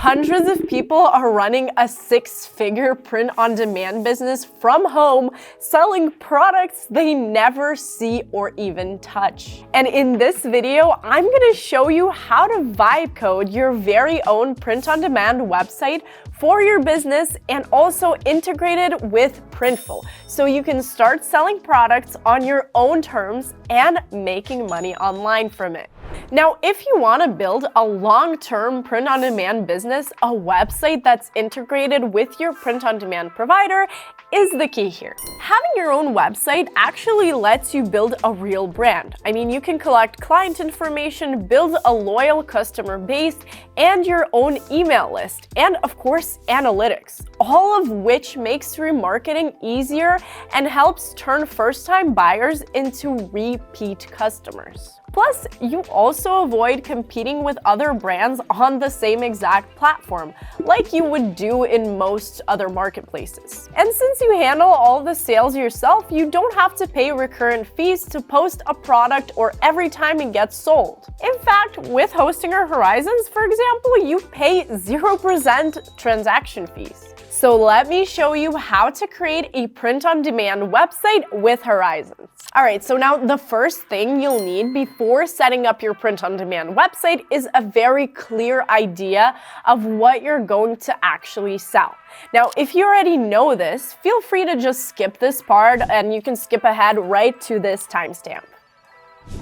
hundreds of people are running a six-figure print-on-demand business from home, selling products they never see or even touch. And in this video, I'm gonna show you how to vibe code your very own print-on-demand website for your business and also integrate it with Printful, so you can start selling products on your own terms and making money online from it. Now, if you want to build a long-term print-on-demand business, a website that's integrated with your print-on-demand provider is the key here. Having your own website actually lets you build a real brand. I mean, you can collect client information, build a loyal customer base, and your own email list, and of course, analytics, all of which makes remarketing easier and helps turn first-time buyers into repeat customers. Plus, you also avoid competing with other brands on the same exact platform, like you would do in most other marketplaces. And since you handle all the sales yourself, you don't have to pay recurrent fees to post a product or every time it gets sold. In fact, with Hostinger Horizons, for example, you pay 0% transaction fees. So let me show you how to create a print-on-demand website with Horizons. Alright, so now the first thing you'll need before setting up your print-on-demand website is a very clear idea of what you're going to actually sell. Now, if you already know this, feel free to just skip this part and you can skip ahead right to this timestamp.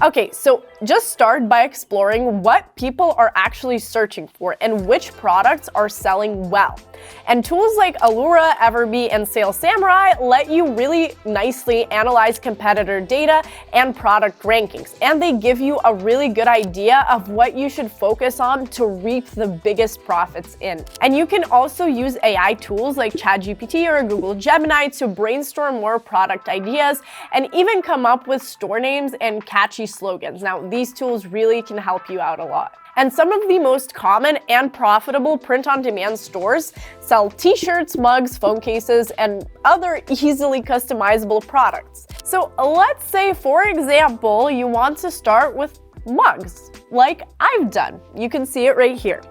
Okay, so just start by exploring what people are actually searching for and which products are selling well. And tools like Alura, EverBee, and Sales Samurai let you really nicely analyze competitor data and product rankings, and they give you a really good idea of what you should focus on to reap the biggest profits in. And you can also use AI tools like ChatGPT or Google Gemini to brainstorm more product ideas and even come up with store names and catchy slogans. Now, these tools really can help you out a lot. And some of the most common and profitable print-on-demand stores sell t-shirts, mugs, phone cases, and other easily customizable products. So let's say, for example, you want to start with mugs, like I've done. You can see it right here.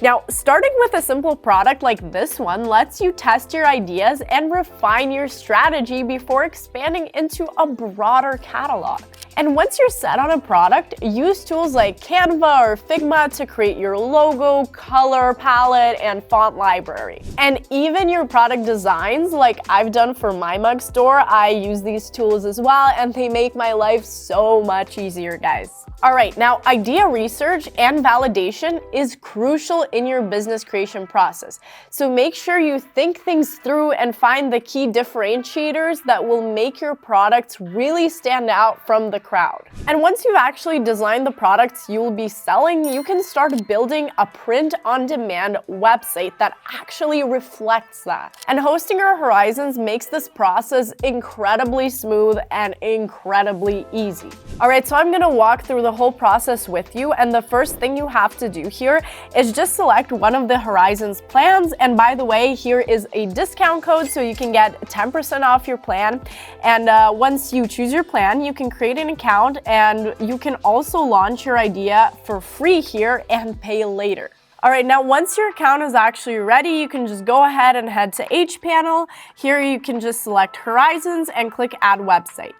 Now, starting with a simple product like this one lets you test your ideas and refine your strategy before expanding into a broader catalog. And once you're set on a product, use tools like Canva or Figma to create your logo, color palette, and font library. And even your product designs, like I've done for my mug store, I use these tools as well, and they make my life so much easier, guys. Alright, now idea research and validation is crucial in your business creation process. So make sure you think things through and find the key differentiators that will make your products really stand out from the crowd. And once you've actually designed the products you'll be selling, you can start building a print-on-demand website that actually reflects that. And Hostinger Horizons makes this process incredibly smooth and incredibly easy. Alright, so I'm gonna walk through the whole process with you, and the first thing you have to do here is just select one of the Horizons plans. And by the way, here is a discount code so you can get 10% off your plan. And once you choose your plan, you can create an account and you can also launch your idea for free here and pay later. Alright, now once your account is actually ready, you can just go ahead and head to HPanel. Here you can just select Horizons and click Add Website.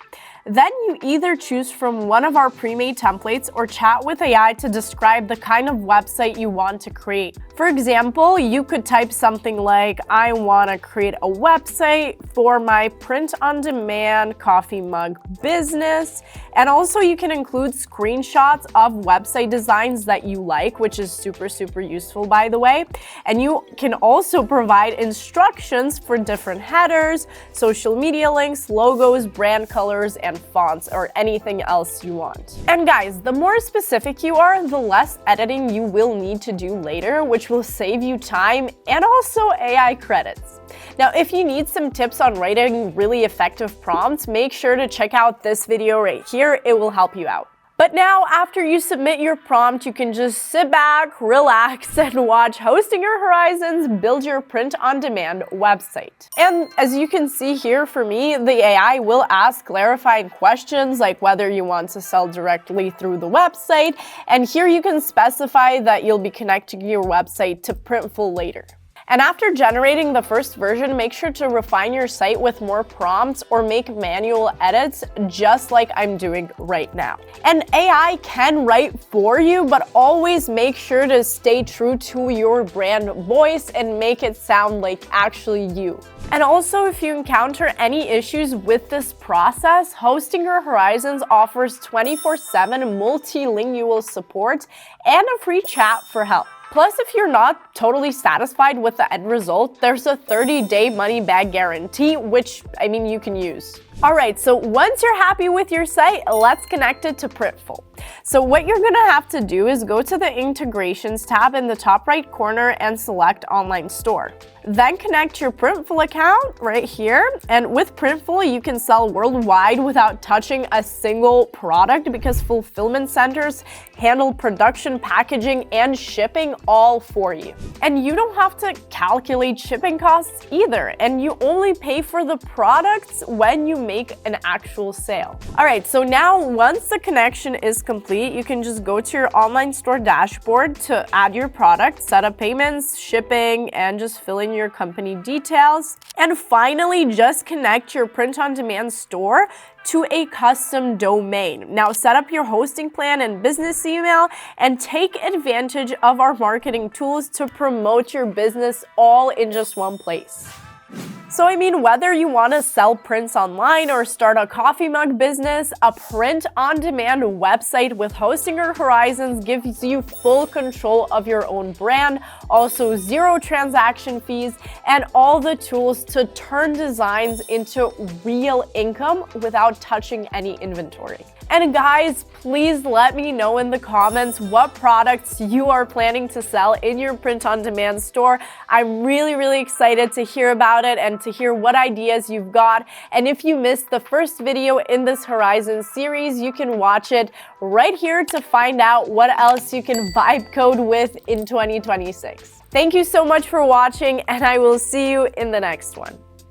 Then you either choose from one of our pre-made templates or chat with AI to describe the kind of website you want to create. For example, you could type something like, I want to create a website for my print-on-demand coffee mug business. And also you can include screenshots of website designs that you like, which is super useful, by the way. And you can also provide instructions for different headers, social media links, logos, brand colors, and fonts, or anything else you want. And guys, the more specific you are, the less editing you will need to do later, which will save you time and also AI credits. Now, if you need some tips on writing really effective prompts, make sure to check out this video right here. It will help you out. But now, after you submit your prompt, you can just sit back, relax, and watch Hosting Your Horizons build your print-on-demand website. And as you can see here, for me, the AI will ask clarifying questions like whether you want to sell directly through the website, and here you can specify that you'll be connecting your website to Printful later. And after generating the first version, make sure to refine your site with more prompts or make manual edits, just like I'm doing right now. And AI can write for you, but always make sure to stay true to your brand voice and make it sound like actually you. And also, if you encounter any issues with this process, Hosting Your Horizons offers 24/7 multilingual support and a free chat for help. Plus, if you're not totally satisfied with the end result, there's a 30-day money-back guarantee, which, you can use. Alright, so once you're happy with your site, let's connect it to Printful. So what you're gonna have to do is go to the Integrations tab in the top right corner and select Online Store. Then connect your Printful account right here, and with Printful you can sell worldwide without touching a single product because fulfillment centers handle production, packaging, and shipping all for you. And you don't have to calculate shipping costs either, and you only pay for the products when you make an actual sale. Alright, so now once the connection is complete, you can just go to your online store dashboard to add your product, set up payments, shipping, and just fill in your company details. And finally, just connect your print-on-demand store to a custom domain. Now set up your hosting plan and business email and take advantage of our marketing tools to promote your business all in just one place. So whether you want to sell prints online or start a coffee mug business, a print-on-demand website with Hosting Your Horizons gives you full control of your own brand, also 0 transaction fees, and all the tools to turn designs into real income without touching any inventory. And guys, please let me know in the comments what products you are planning to sell in your print-on-demand store. I'm really excited to hear about it and to hear what ideas you've got. And if you missed the first video in this Horizon series, you can watch it right here to find out what else you can vibe code with in 2026. Thank you so much for watching, and I will see you in the next one.